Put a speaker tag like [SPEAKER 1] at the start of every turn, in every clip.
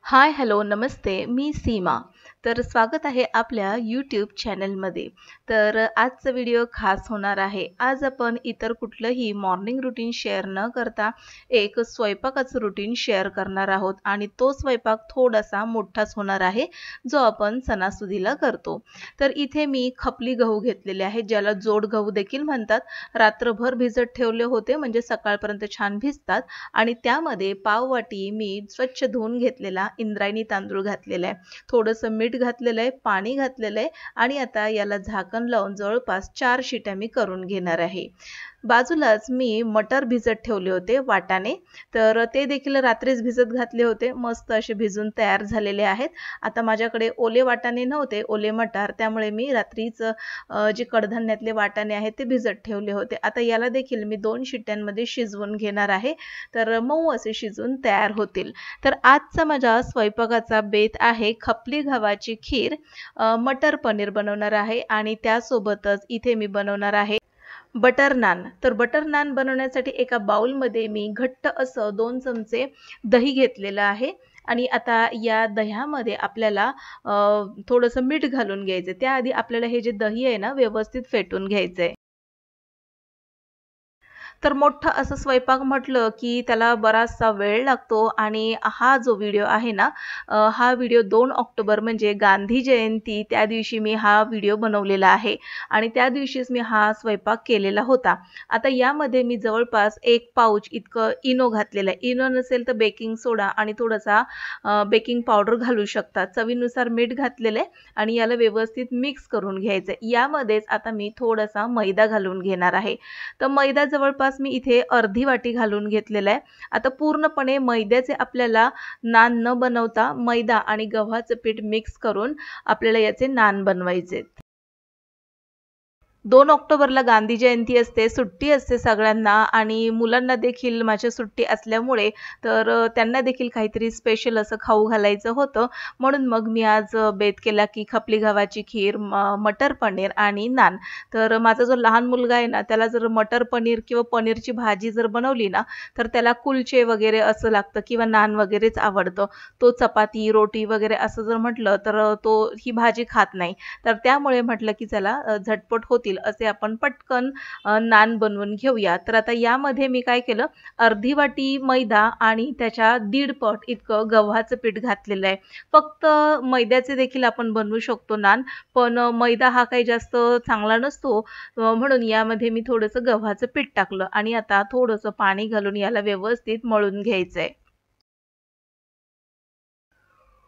[SPEAKER 1] हाय, hello, नमस्ते. मी सीमा. तर स्वागत आहे आपल्या यूट्यूब चॅनलमध्ये. तर आजचा व्हिडिओ खास होणार आहे. आज आपण इतर कुठलंही मॉर्निंग रुटीन शेअर न करता एक स्वयंपाकाचं रुटीन शेअर करणार आहोत आणि तो स्वयंपाक थोडासा मोठाच होणार आहे, जो आपण सणासुदीला करतो. तर इथे मी खपली गहू घेतलेले आहेत, ज्याला जोड गहू देखील म्हणतात. रात्रभर भिजत ठेवले होते म्हणजे सकाळपर्यंत छान भिजतात आणि त्यामध्ये पाव वाटी मी स्वच्छ धुवून घेतलेला इंद्रायणी तांदूळ घातलेला आहे. थोडंसं मीठ घातलेलं आहे, पाणी घातलेलं आहे आणि आता याला झाकण लावून जवळपास 4 शिट्या मी करून घेणार आहे. बाजूलाच मी मटर भिजत ठेवले होते वाटाणे. तर ते देखील रात्रीच भिजत घातले होते. मस्त असे भिजून तयार झालेले आहेत. आता माझ्याकडे ओले वाटाणे नव्हते, ओले मटार. त्यामुळे मी रात्रीच जे कडधान्यातले वाटाणे आहेत ते भिजत ठेवले होते. आता याला देखील मी 2 शिट्ट्यांमध्ये शिजवून घेणार आहे. तर मऊ असे शिजून तयार होतील. तर आजचा माझा स्वयंपाकाचा बेत आहे खपली गव्हाची खीर, मटर पनीर बनवणार आहे आणि त्यासोबतच इथे मी बनवणार आहे बटर नान. तर बटर नान बनवण्यासाठी एका बाउलमध्ये मी घट्ट असं 2 चमचे दही घेतलेलं आहे आणि आता या दह्यामध्ये आपल्याला थोडंसं मीठ घालून घ्यायचं. त्याआधी आपल्याला हे जे दही आहे ना व्यवस्थित फेटून घ्यायचंय. तर मोठं असं स्वयंपाक म्हटलं की त्याला बराचसा वेळ लागतो आणि हा जो व्हिडिओ आहे ना, हा व्हिडिओ 2 ऑक्टोबर म्हणजे गांधी जयंती त्या दिवशी मी हा व्हिडिओ बनवलेला आहे आणि त्या दिवशीच मी हा स्वयंपाक केलेला होता. आता यामध्ये मी जवळपास 1 पाउच इतकं इनो घातलेलं आहे. इनो नसेल तर बेकिंग सोडा आणि थोडासा बेकिंग पावडर घालू शकता. चवीनुसार मीठ घातलेलं आहे आणि याला व्यवस्थित मिक्स करून घ्यायचं आहे. यामध्येच आता मी थोडासा मैदा घालून घेणार आहे. तर मैदा जवळपास मी इथे अर्धी वाटी घालून घेतलेला आहे. आता पूर्णपणे मैद्याचे आपल्याला नान न बनवता मैदा आणि गव्हाचं पीठ मिक्स करून आपल्याला याचे नान बनवायचे. 2 ऑक्टोबरला गांधी जयंती असते, सुट्टी असते सगळ्यांना आणि मुलांना देखील माझ्या सुट्टी असल्यामुळे तर त्यांना देखील काहीतरी स्पेशल असं खाऊ घालायचं होतं. म्हणून मग मी आज बेत केला की खपली गव्हाची खीर, मटर पनीर आणि नान. तर माझा जो लहान मुलगा आहे ना, त्याला जर मटर पनीर किंवा पनीरची भाजी जर बनवली ना, तर त्याला कुलचे वगैरे असं लागतं किंवा नान वगैरेच आवडतं. तो चपाती, रोटी वगैरे असं जर म्हटलं तर तो ही भाजी खात नाही. तर त्यामुळे म्हटलं की चला झटपट होतील असे आपण पटकन नान बनवून घेऊया. तर आता यामध्ये मी काय केलं, अर्धी वाटी मैदा आणि त्याच्या 1.5 पट इतकं गव्हाचं पीठ घातलेलं आहे. फक्त मैद्याचे देखील आपण बनवू शकतो नान, पण मैदा हा काही जास्त चांगला नसतो. म्हणून यामध्ये मी थोडंसं गव्हाचं पीठ टाकलं आणि आता थोडंसं पाणी घालून याला व्यवस्थित मळून घ्यायचंय.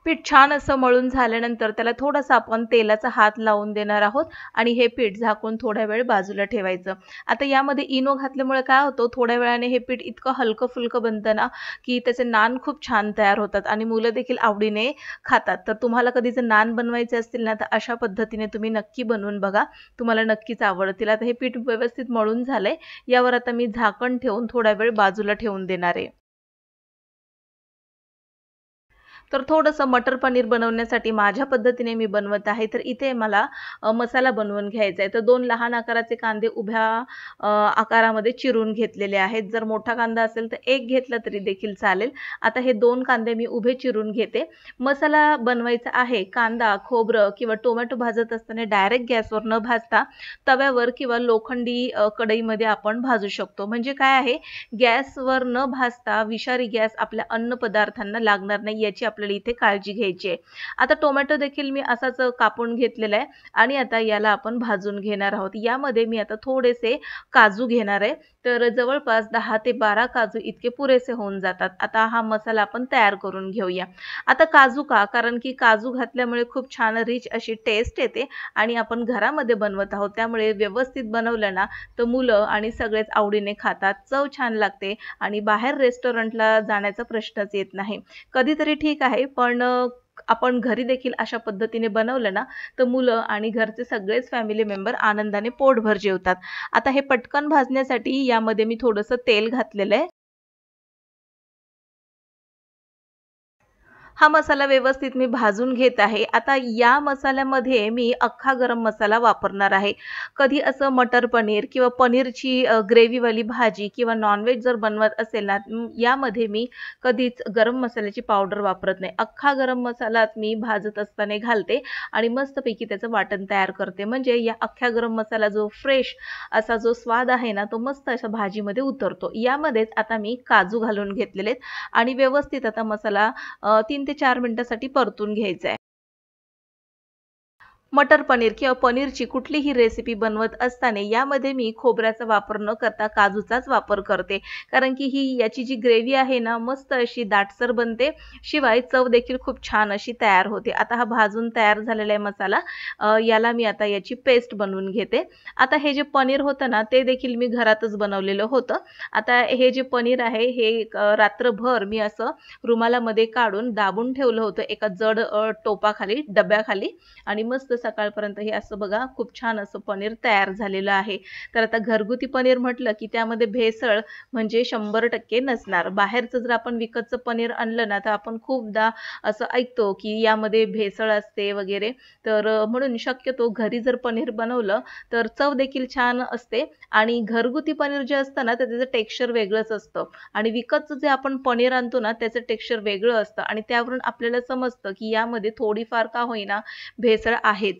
[SPEAKER 1] पीठ छान असं मळून झाल्यानंतर त्याला थोडासा आपण तेलाचा हात लावून देणार आहोत आणि हे पीठ झाकून थोडा वेळ बाजूला ठेवायचं. आता यामध्ये इनो घातल्यामुळे काय होतं, थोड्या वेळाने हे पीठ इतकं हलकं-फुलकं बनतं ना, की त्याचे नान खूप छान तयार होतात आणि मुलं देखील आवडीने खातात. तर तुम्हाला कधी जर नान बनवायचे असतील ना, तर अशा पद्धतीने तुम्ही नक्की बनवून बघा. तुम्हाला नक्कीच आवडतील. आता हे पीठ व्यवस्थित मळून झालंय. यावर आता मी झाकण ठेवून थोडा वेळ बाजूला ठेवून देणार आहे. तर थोडंसं मटर पनीर बनवण्यासाठी माझ्या पद्धतीने मी बनवत आहे. तर इथे मला मसाला बनवून घ्यायचा आहे. तर 2 लहान आकाराचे कांदे उभ्या आकारामध्ये चिरून घेतलेले आहेत. जर मोठा कांदा असेल तर 1 घेतला तरी देखील चालेल. आता हे 2 कांदे मी उभे चिरून घेते. मसाला बनवायचा आहे. कांदा, खोबरं किंवा टोमॅटो भाजत असताना डायरेक्ट गॅसवर न भाजता तव्यावर किंवा लोखंडी कढईमध्ये आपण भाजू शकतो. म्हणजे काय आहे, गॅसवर न भाजता विषारी गॅस आपल्या अन्नपदार्थांना लागणार नाही याची आपल्याला इथे काळजी घ्यायची आहे. आता टोमॅटो देखील मी असाच कापून घेतलेला आहे आणि आता याला आपण भाजून घेणार आहोत. यामध्ये मी आता थोडेसे काजू घेणार आहे. तर जवळपास 10 ते 12 काजू इतके पुरेसे होऊन जातात. आता हा मसाला आपण तयार करून घेऊया. आता काजू का? कारण की काजू घातल्यामुळे खूप छान रिच अशी टेस्ट येते आणि आपण घरामध्ये बनवत आहोत. त्यामुळे व्यवस्थित बनवलं ना, तर मुलं आणि सगळेच आवडीने खातात. चव छान लागते आणि बाहेर रेस्टॉरंटला जाण्याचा प्रश्नच येत नाही. कधीतरी ठीक आहे, पण आपण घरी देखील अशा पद्धतीने बनवलं ना, तर मुलं आणि घरचे सगळेच फॅमिली मेंबर आनंदाने पोटभर जेवतात. आता हे पटकन भाजण्यासाठी यामध्ये मी थोडंसं तेल घातलेलं आहे. हा मसाला व्यवस्थित मी भाजून घेत आहे। आता या मसाल्यामध्ये मी अख्खा गरम मसाला वापरणार आहे। कधी असं मटर पनीर किंवा पनीरची ग्रेव्हीवाली भाजी किंवा नॉन-व्हेज जर बनवत असेल ना, यामध्ये मी कधीच गरम मसाल्याची पावडर वापरत नाही। अख्खा गरम मसालाच मी भाजत असताना घालते आणि मस्तपैकी त्याचं वाटण तयार करते। म्हणजे या अख्ख्या गरम मसाला जो फ्रेश असा जो स्वाद आहे ना, तो मस्त अशा भाजीमध्ये उतरतो। यामध्येच आता मी काजू घालून घेतलेले आहेत आणि व्यवस्थित आता मसाला 3 ते 4 मिनिटांसाठी परतून घ्यायचा आहे। मटर पनीर किंवा पनीरची कुठलीही रेसिपी बनवत असताना यामध्ये मी खोबऱ्याचा वापर न करता काजूचाच वापर करते। कारण की ही याची जी ग्रेव्ही आहे ना, मस्त अशी दाटसर बनते, शिवाय चव देखील खूप छान अशी तयार होते। आता हा भाजून तयार झालेला आहे मसाला, याला मी आता याची पेस्ट बनवून घेते। आता हे जे पनीर होतं ना, ते देखील मी घरातच बनवलेलं होतं। आता हे जे पनीर आहे हे रात्रभर मी असं रुमालामध्ये काढून दाबून ठेवलं होतं एका जड टोपाखाली, डब्याखाली आणि मस्त सकाळपर्यंत हे असं बघा खूप छान असं पनीर तयार झालेलं आहे। तर आता घरगुती पनीर म्हटलं की त्यामध्ये भेसळ म्हणजे 100% नसणार। बाहेरचं जर आपण विकतचं पनीर आणलं ना, तर आपण खूपदा असं ऐकतो की यामध्ये भेसळ असते वगैरे। तर म्हणून शक्यतो घरी जर पनीर बनवलं तर चव देखील छान असते आणि घरगुती पनीर जे असतं ना, तर त्याचं टेक्स्चर वेगळंच असतं आणि विकतचं जे आपण पनीर आणतो ना, त्याचं टेक्स्चर वेगळं असतं आणि त्यावरून आपल्याला समजतं की यामध्ये थोडीफार का होईना भेसळ आहेच।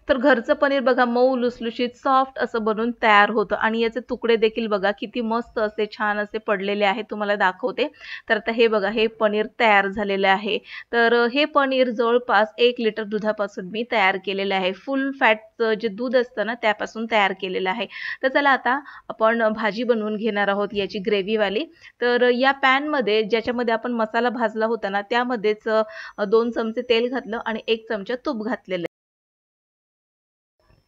[SPEAKER 1] तर घरचं पनीर बघा मऊ लुसलुशीत सॉफ्ट असं बनून तयार होतं आणि याचे तुकडे देखील बघा किती मस्त असे छान असे पडलेले आहेत, तुम्हाला दाखवते। तर आता हे बघा हे पनीर तयार झालेलं आहे। तर हे पनीर जवळपास 1 लिटर दुधापासून मी तयार केलेलं आहे। फुल फॅटचं जे दूध असतं ना त्यापासून तयार केलेलं आहे। तर चला आता आपण भाजी बनवून घेणार आहोत याची ग्रेव्हीवाली। तर या पॅनमध्ये ज्याच्यामध्ये आपण मसाला भाजला होता ना त्यामध्येच 2 चमचे तेल घातलं आणि 1 चमचा तूप घातलेलं।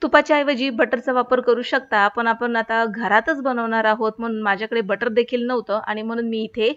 [SPEAKER 1] तुपाच्या ऐवजी बटरचा वापर करू शकता, पण आपण आता घरातच बनवणार आहोत म्हणून माझ्याकडे बटर देखील नव्हतं आणि म्हणून मी इथे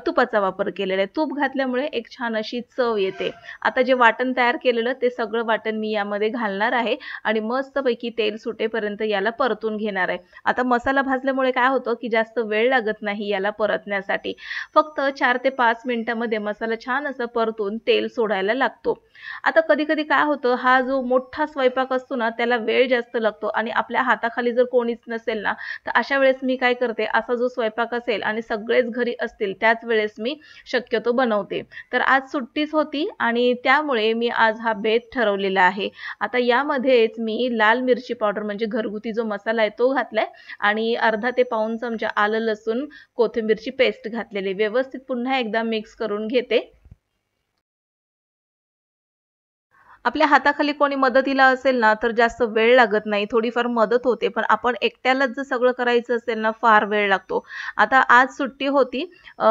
[SPEAKER 1] तुपाचा वापर केलेला आहे। तूप घातल्यामुळे एक छान अशी चव येते। आता जे वाटण तयार केलेलं ते सगळं वाटण मी यामध्ये घालणार आहे आणि मस्तपैकी तेल सुटेपर्यंत याला परतून घेणार आहे। आता मसाला भाजल्यामुळे काय होतं की जास्त वेळ लागत नाही याला परतण्यासाठी। फक्त 4 ते 5 मिनिटांमध्ये मसाला छान असा परतून तेल सोडायला लागतो। आता कधी-कधी काय होतं हा जो मोठा स्वयंपाक असतो ना त्याला वेळ जास्त लागतो आणि आपल्या हाताखाली जर कोणीच नसेल ना, तर अशा वेळेस मी काय करते असा जो स्वयंपाक असेल आणि सगळेच घरी असतील त्याच वेळेस मी शक्यतो बनवते। तर आज सुट्टीच होती आणि त्यामुळे मी आज हा बेत ठरवलेला आहे। आता यामध्येच मी लाल मिरची पावडर म्हणजे घरगुती जो मसाला आहे तो घातलाय आणि अर्धा ते पाऊण चमचा आलं लसूण कोथिंबीरची पेस्ट घातलेली। व्यवस्थित पुन्हा एकदा मिक्स करून घेते। आपल्या हाताखाली कोणी मदतीला असेल ना, तर जास्त वेळ लागत नाही, थोडीफार मदत होते. पण आपण एकट्यालाच जर सगळं करायचं असेल ना, फार वेळ लागतो. आता आज सुट्टी होती अ,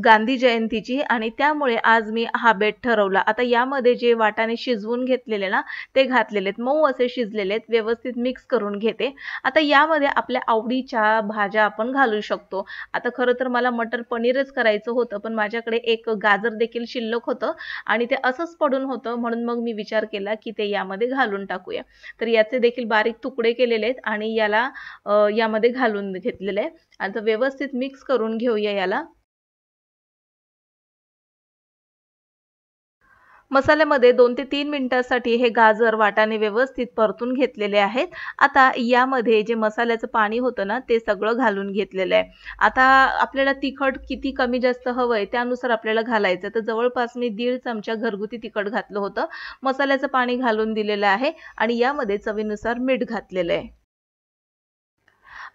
[SPEAKER 1] गांधी जयंतीची आणि त्यामुळे आज मी हा बेत ठरवला. आता यामध्ये जे वाटाणे शिजवून घेतलेले ना, ते घातलेले आहेत. मऊ असे शिजलेले आहेत. व्यवस्थित मिक्स करून घेते. आता यामध्ये आपल्या आवडीच्या भाज्या आपण घालू शकतो. आता खरं तर मला मटर पनीरच करायचं होतं, पण माझ्याकडे एक गाजर देखील शिल्लक होतं आणि ते असंच पडून होतं म्हणून मग मी विचार केला की ते यामध्ये घालून टाकूया। तर याचे देखील बारीक तुकडे केलेले आहेत आणि याला यामध्ये घालून घेतलेलं आहे। आता व्यवस्थित मिक्स करून घेऊया याला। मसाल्यामध्ये 2 ते 3 मिनिटांसाठी हे गाजर, वाटाणे व्यवस्थित परतून घेतलेले आहेत। आता यामध्ये जे मसाल्याचं पाणी होतं ना, ते सगळं घालून घेतलेलं आहे। आता आपल्याला तिखट किती कमी जास्त हवंय त्यानुसार आपल्याला घालायचं। तर जवळपास मी 1.5 चमचा घरगुती तिखट घातलं होतं। मसाल्याचं पाणी घालून दिलेलं आहे आणि यामध्ये चवीनुसार मीठ घातलेलं आहे।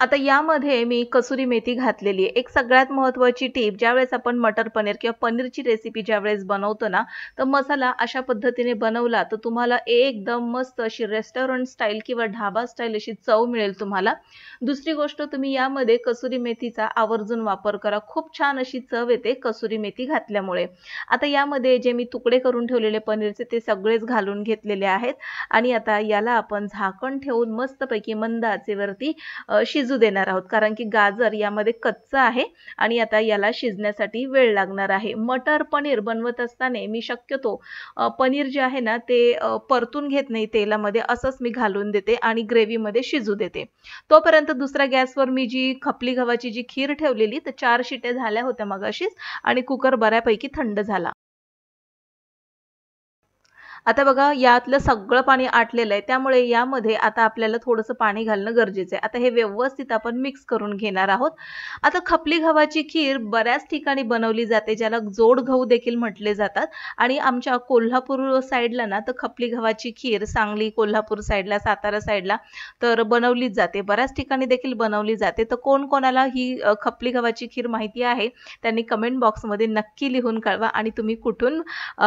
[SPEAKER 1] आता यामध्ये मी कसुरी मेथी घातलेली आहे। एक सगळ्यात महत्त्वाची टिप ज्यावेळेस आपण मटर पनीर किंवा पनीरची रेसिपी ज्यावेळेस बनवतो ना, तर मसाला अशा पद्धतीने बनवला तर तुम्हाला एकदम मस्त अशी रेस्टॉरंट स्टाईल किंवा ढाबा स्टाईल अशी चव मिळेल तुम्हाला। दुसरी गोष्ट तुम्ही यामध्ये कसुरी मेथीचा आवर्जून वापर करा। खूप छान अशी चव येते कसुरी मेथी घातल्यामुळे। आता यामध्ये जे मी तुकडे करून ठेवलेले पनीरचे ते सगळेच घालून घेतलेले आहेत आणि आता याला आपण झाकण ठेवून मस्तपैकी मंद आचेवरती शिजवून शिजू देणार आहोत, कारण की गाजर यामध्ये कच्चं आहे आणि आता याला शिजण्यासाठी वेळ लागणार आहे. मटर पनीर बनवत असताना मी शक्यतो पनीर जे आहे ना ते परतून घेत नाही तेलामध्ये, असंच मी घालून देते आणि ग्रेव्हीमध्ये शिजू देते. तोपर्यंत दुसऱ्या गॅसवर मी जी खपली गव्हाची जी खीर ठेवलेली, तर 4 शिट्या झाल्या होत्या मगाशीच आणि कुकर बऱ्यापैकी थंड झाला. आता बघा यातलं सगळं पाणी आटलेलं आहे. त्यामुळे यामध्ये आता आपल्याला थोडंसं पाणी घालणं गरजेचं आहे. आता हे व्यवस्थित आपण मिक्स करून घेणार आहोत. आता खपली गव्हाची खीर बऱ्याच ठिकाणी बनवली जाते, ज्याला जोड गहू देखील म्हटले जातात आणि आमच्या कोल्हापूर साईडला ना तर खपली गव्हाची खीर सांगली, कोल्हापूर साईडला, सातारा साईडला तर बनवलीच जाते. बऱ्याच ठिकाणी देखील बनवली जाते. तर कोण-कोणाला ही खपली गव्हाची खीर माहिती आहे, त्यांनी कमेंट बॉक्समध्ये नक्की लिहून कळवा आणि तुम्ही कुठून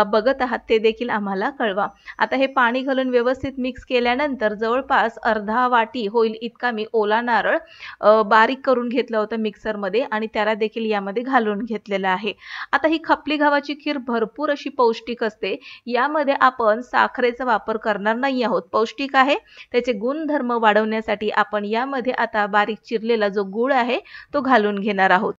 [SPEAKER 1] बघत आहात ते देखील आम्हाला कळवा. आता हे पाणी घालून व्यवस्थित मिक्स केल्यानंतर जवळपास अर्धा वाटी होईल इतका मी ओला नारळ बारीक करून घेतला होता मिक्सरमध्ये आणि त्याला देखील यामध्ये घालून घेतलेलं आहे. आता ही खपली गव्हाची खीर भरपूर अशी पौष्टिक असते. यामध्ये आपण साखरेचा वापर करणार नाही आहोत. पौष्टिक आहे, त्याचे गुणधर्म वाढवण्यासाठी आपण यामध्ये आता बारीक चिरलेला जो गूळ आहे तो घालून घेणार आहोत.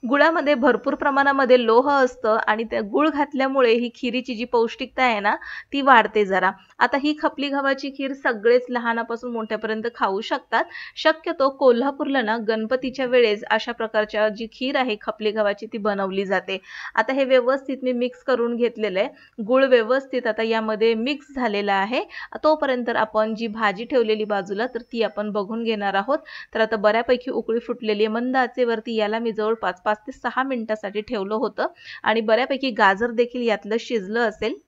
[SPEAKER 1] गुळामध्ये भरपूर प्रमाणामध्ये लोह असतं आणि त्या गूळ घातल्यामुळे ही खिरीची जी पौष्टिकता आहे ना ती वाढते जरा. आता ही खपली गव्हाची खीर सगळेच लहानापासून मोठ्यापर्यंत खाऊ शकतात. शक्यतो कोल्हापूरला ना गणपतीच्या वेळेस अशा प्रकारच्या जी खीर आहे खपली गव्हाची ती बनवली जाते. आता हे व्यवस्थित मी मिक्स करून घेतलेलं आहे. गूळ व्यवस्थित आता यामध्ये मिक्स झालेला आहे. तोपर्यंत आपण जी भाजी ठेवलेली बाजूला तर ती आपण बघून घेणार आहोत. तर आता बऱ्यापैकी उकळी फुटलेली आहे. मंद आचेवरती याला मी जवळपास 5 ते 6 मिनिटासाठी ठेवलं होतं आणि बऱ्यापैकी गाजर देखील यातलं शिजलं असेल.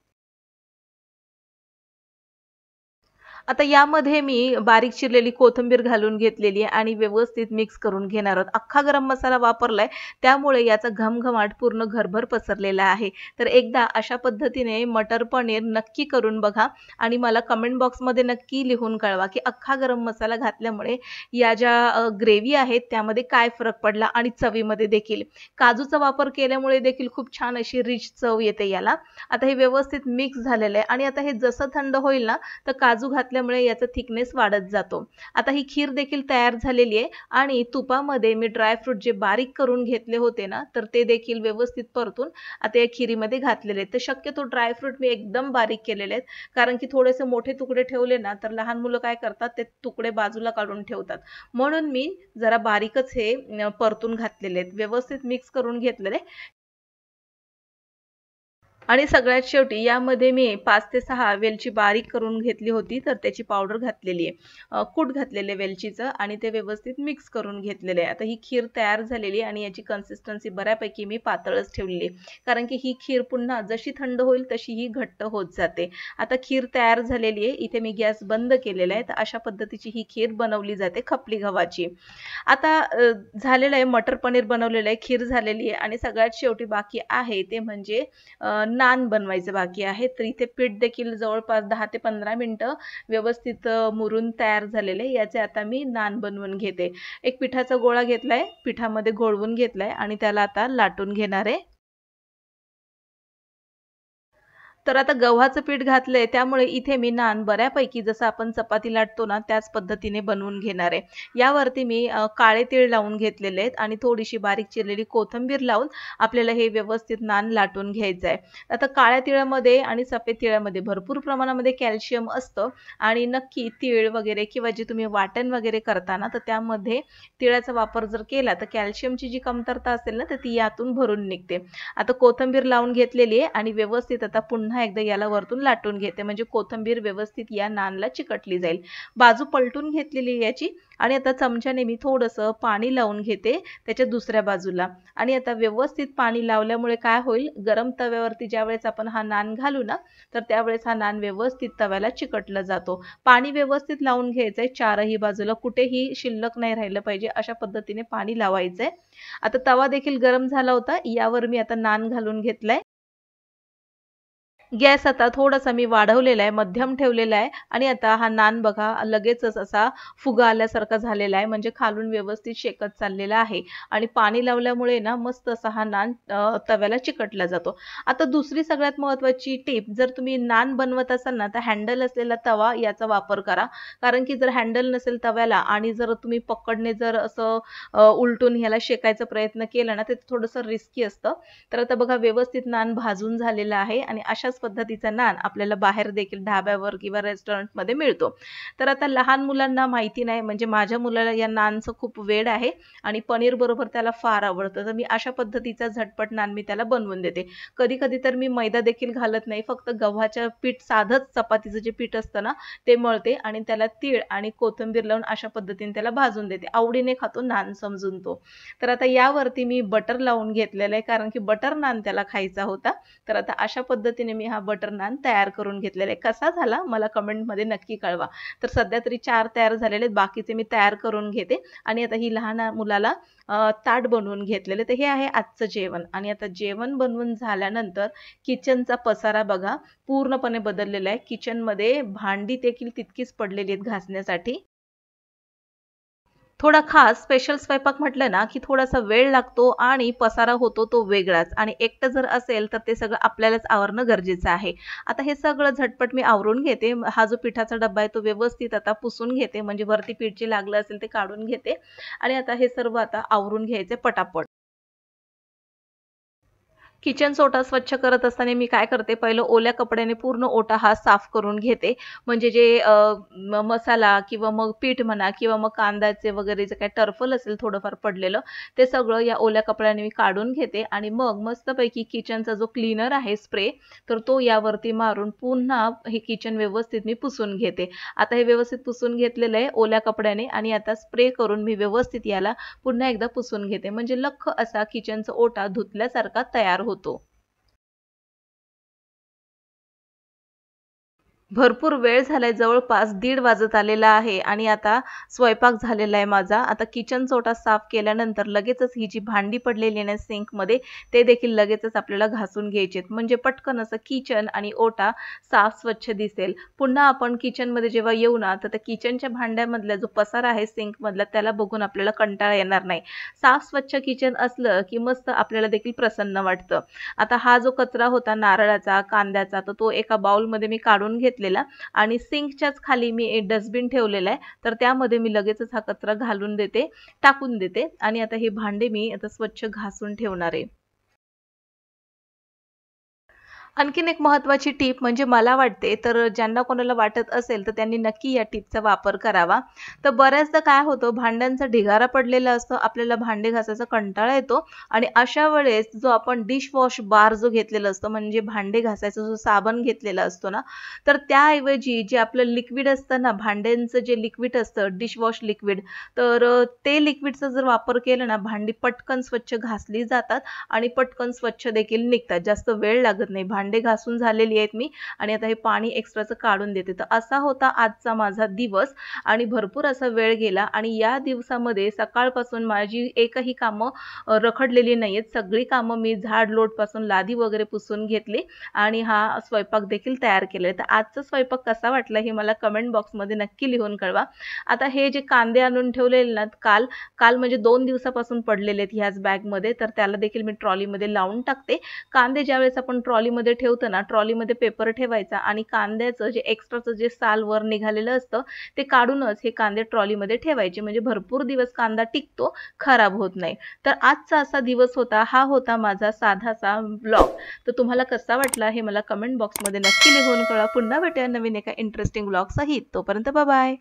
[SPEAKER 1] आता यामध्ये मी बारीक चिरलेली कोथिंबीर घालून घेतलेली आहे आणि व्यवस्थित मिक्स करून घेणार आहोत. अख्खा गरम मसाला वापरलाय, त्यामुळे याचा घमघमाट पूर्ण घरभर पसरलेला आहे. तर एकदा अशा पद्धतीने मटर पनीर नक्की करून बघा आणि मला कमेंट बॉक्समध्ये नक्की लिहून कळवा, की अख्खा गरम मसाला घातल्यामुळे या ज्या ग्रेव्ही आहेत त्यामध्ये काय फरक पडला आणि चवीमध्ये देखील. काजूचा वापर केल्यामुळे देखील खूप छान अशी रिच चव येते याला. आता हे व्यवस्थित मिक्स झालेलं आहे आणि आता हे जसं थंड होईल ना, तर काजू घातल्यामुळे याचा थिकनेस वाढत जातो. आता ही खीर देखील तयार झालेली आहे आणि तुपामध्ये मी ड्रायफ्रूट जे बारीक करून घेतले होते ना, तर ते देखील व्यवस्थित परतून आता या खिरीमध्ये घातलेले आहेत. तर शक्यतो ड्रायफ्रूट मी एकदम बारीक केलेले आहेत, कारण की थोडेसे मोठे तुकडे ठेवले ना, तर लहान मुलं काय करतात, ते तुकडे बाजूला काढून ठेवतात. म्हणून मी जरा बारीकच हे परतून घातलेले आहेत. व्यवस्थित मिक्स करून घेतलेले आणि सगळ्यात शेवटी यामध्ये मी 5 ते 6 वेलची बारीक करून घेतली होती, तर त्याची पावडर घातलेली आहे. कूट घातलेले वेलचीचं आणि ते व्यवस्थित मिक्स करून घेतलेलं आहे. आता ही खीर तयार झालेली आहे आणि याची कन्सिस्टन्सी बऱ्यापैकी मी पातळच ठेवलेली आहे. कारण की ही खीर पुन्हा जशी थंड होईल तशी ही घट्ट होत जाते. आता खीर तयार झालेली आहे. इथे मी गॅस बंद केलेला आहे. तर अशा पद्धतीची ही खीर बनवली जाते खपली गव्हाची. आता झालेलं आहे मटर पनीर बनवलेलं आहे, खीर झालेली आहे आणि सगळ्यात शेवटी बाकी आहे ते म्हणजे नान बनवायचं बाकी आहे. तर इथे पीठ देखील जवळपास 10 ते 15 मिनिटं व्यवस्थित मुरून तयार झालेले. याचे आता मी नान बनवून घेते. एक पिठाचा गोळा घेतलाय, पिठामध्ये घोळवून घेतलाय आणि त्याला आता लाटून घेणार आहे. तर आता गव्हाचं पीठ घातलंय त्यामुळे इथे मी नान बऱ्यापैकी जसं आपण चपाती लाटतो ना त्याच पद्धतीने बनवून घेणार आहे. यावरती मी काळे तीळ लावून घेतलेले आहेत आणि थोडीशी बारीक चिरलेली कोथिंबीर लावून आपल्याला हे व्यवस्थित नान लाटून घ्यायचं आहे. आता काळ्या तिळामध्ये आणि सफेद तिळामध्ये भरपूर प्रमाणामध्ये कॅल्शियम असतं आणि नक्की तीळ वगैरे किंवा जे तुम्ही वाटण वगैरे करता ना तर त्यामध्ये तिळाचा वापर जर केला तर कॅल्शियमची जी कमतरता असेल ना तर ती यातून भरून निघते. आता कोथिंबीर लावून घेतलेली आहे आणि व्यवस्थित आता पुन्हा एकदा याला वरतून लाटून घेते, म्हणजे कोथिंबीर व्यवस्थित या नानला चिकटली जाईल. बाजू पलटून घेतलेली याची आणि आता चमच्याने मी थोडंसं पाणी लावून घेते त्याच्या दुसऱ्या बाजूला आणि आता व्यवस्थित पाणी लावल्यामुळे काय होईल, गरम तव्यावरती ज्यावेळेस आपण हा नान घालू ना तर त्यावेळेस हा नान व्यवस्थित तव्याला चिकटला जातो. पाणी व्यवस्थित लावून घ्यायचंय, चारही बाजूला कुठेही शिल्लक नाही राहिलं पाहिजे अशा पद्धतीने पाणी लावायचंय. आता तवा देखील गरम झाला होता, यावर मी आता नान घालून घेतलाय गॅस आता थोडासा मी वाढवलेला आहे, मध्यम ठेवलेला आहे आणि आता हा नान बघा लगेचच असा फुगा आल्यासारखा झालेला आहे, म्हणजे खालून व्यवस्थित शेकत चाललेला आहे आणि पाणी लावल्यामुळे ना मस्त असा हा नान तव्याला चिकटला जातो. आता दुसरी सगळ्यात महत्त्वाची टिप, जर तुम्ही नान बनवत असाल ना तर हँडल असलेला तवा याचा वापर करा. कारण की जर हँडल नसेल तव्याला आणि जर तुम्ही पकडने जर असं उलटून ह्याला शेकायचा प्रयत्न केला ना, ते थोडंसं रिस्की असतं. तर आता बघा व्यवस्थित नान भाजून झालेला आहे आणि अशाच पद्धतीचा नान आपल्याला बाहेर देखील ढाब्यावर किंवा रेस्टॉरंटमध्ये मिळतो. तर आता लहान मुलांना माहिती नाही, म्हणजे माझ्या मुलाला या नानचं खूप वेड आहे आणि पनीर बरोबर त्याला फार आवडतं. तर मी अशा पद्धतीचा झटपट नान मी त्याला बनवून देते. कधी-कधी तर मी मैदा देखील घालत नाही, फक्त गव्हाचं पीठ, साधंच चपातीचं जे पीठ असतं ना ते मळते आणि त्याला तीळ आणि कोथिंबीर लावून अशा पद्धतीने त्याला भाजून देते. आवडीने खातो नान समजून तो. तर आता यावरती मी बटर लावून घेतलेलं आहे, कारण की बटर नान त्याला खायचा होता. तर आता अशा पद्धतीने मी हा बटर नान तयार करून घेतलेला आहे. कसा झाला मला कमेंटमध्ये नक्की कळवा. तर सध्या तरी 4 तयार झालेले आहेत, बाकीचे मी तयार करून घेते आणि आता ही लहान मुलाला ताट बनवून घेतलेले. तर हे आहे आजचं जेवण आणि आता जेवण बनवून झाल्यानंतर किचनचा पसारा बघा पूर्णपणे बदललेला आहे. किचनमध्ये भांडी देखील तितकीच पडलेली आहेत घासण्यासाठी. थोडा खास स्पेशल स्वयंपाक म्हटलं ना, की थोडासा वेळ लागतो आणि पसारा होतो तो वेगळाच आणि एकटं जर असेल तर ते सगळं आपल्यालाच आवरणं गरजेचं आहे. आता हे सगळं झटपट मी आवरून घेते. हा जो पिठाचा डब्बा आहे तो व्यवस्थित आता पुसून घेते, म्हणजे वरती पीठ जे लागलं असेल ते काढून घेते आणि आता हे सर्व आता आवरून घ्यायचे पटापट. किचन ओटा स्वच्छ करत असताना मी काय करते, पहिलं ओल्या कपड्याने पूर्ण ओटा हा साफ करून घेते. म्हणजे जे मसाला किंवा मग पीठ म्हणा किंवा मग कांद्याचे वगैरे जे काही टरफल असेल थोडंफार पडलेलं, ते सगळं या ओल्या कपड्याने मी काढून घेते आणि मग मस्तपैकी किचनचा जो क्लीनर आहे स्प्रे, तर तो यावरती मारून पुन्हा हे किचन व्यवस्थित मी पुसून घेते. आता हे व्यवस्थित पुसून घेतलेलं आहे ओल्या कपड्याने आणि आता स्प्रे करून मी व्यवस्थित याला पुन्हा एकदा पुसून घेते. म्हणजे लख्ख असा किचनचा ओटा धुतल्यासारखा तयार होतो. भरपूर वेळ झालाय, जवळपास 1:30 वाजत आलेला आहे आणि आता स्वयंपाक झालेला आहे माझा. आता किचन ओटा साफ केल्यानंतर लगेचच ही जी भांडी पडलेली आहे ना सिंकमध्ये, ते देखील लगेचच आपल्याला घासून घ्यायचे आहेत. म्हणजे पटकन असं किचन आणि ओटा साफ स्वच्छ दिसेल. पुन्हा आपण किचनमध्ये जेव्हा येऊ ना, तर त्या किचनच्या भांड्यामधला जो पसारा आहे सिंकमधला, त्याला बघून आपल्याला कंटाळा येणार नाही. साफ स्वच्छ किचन असलं, की मस्त आपल्याला देखील प्रसन्न वाटतं. आता हा जो कचरा होता नारळाचा, कांद्याचा, तर तो एका बाउलमध्ये मी काढून घेतलेला आणि सिंकच्याच खाली मी एक डस्टबिन ठेवलेला आहे. तर त्यामध्ये मी लगेचच हा कचरा घालून देते, टाकून देते आणि आता हे भांडे मी आता स्वच्छ घासून ठेवणार आहे. आणखीन एक महत्त्वाची टिप म्हणजे मला वाटते, तर ज्यांना कोणाला वाटत असेल तर त्यांनी नक्की या टिपचा वापर करावा. तर बऱ्याचदा काय होतं, भांड्यांचा ढिगारा पडलेला असतो, आपल्याला भांडे घासायचा कंटाळा येतो आणि अशा वेळेस जो आपण डिशवॉश बार जो घेतलेला असतो, म्हणजे भांडे घासायचा जो साबण घेतलेला असतो ना, तर त्याऐवजी जे आपलं लिक्विड असतं ना, भांड्यांचं जे लिक्विड असतं डिशवॉश लिक्विड, तर ते लिक्विडचा जर वापर केला ना, भांडी पटकन स्वच्छ घासली जातात आणि पटकन स्वच्छ देखील निघतात. जास्त वेळ लागत नाही. भांडे घासून झालेली आहेत मी आणि आता हे पाणी एक्स्ट्राचं काढून देते. तर असा होता आजचा माझा दिवस आणि भरपूर असा वेळ गेला आणि या दिवसामध्ये सकाळपासून माझी एकही कामं रखडलेली नाहीयेत. सगळी कामं मी झाड लोटपासून लादी वगैरे पुसून घेतली आणि हा स्वयंपाक देखील तयार केलाय. तर आजचा स्वयंपाक कसा वाटला हे मला कमेंट बॉक्समध्ये नक्की लिहून कळवा. आता हे जे कांदे आणून ठेवलेले ना काल काल म्हणजे 2 दिवसापासून पडलेले आहेत ह्याच बॅगमध्ये, तर त्याला देखील मी ट्रॉलीमध्ये लावून टाकते. कांदे ज्यावेळेस आपण ट्रॉलीमध्ये ठेवतो ना, ट्रॉलीमध्ये पेपर ठेवायचा आणि कांद्याचं जे एक्स्ट्राचं जे साल वर निघालेलं असतं ते काढूनच हे कांदे ट्रॉलीमध्ये ठेवायचे. म्हणजे भरपूर दिवस कांदा टिकतो, खराब होत नाही. तर आजचा असा दिवस होता. हा होता माझा साधासा व्लॉग. तर तुम्हाला कसा वाटला हे मला कमेंट बॉक्समध्ये नक्की लिहून कळवा. पुन्हा भेटूया नवीन एका इंटरेस्टिंग व्लॉग सहित. तोपर्यंत बाय बाय.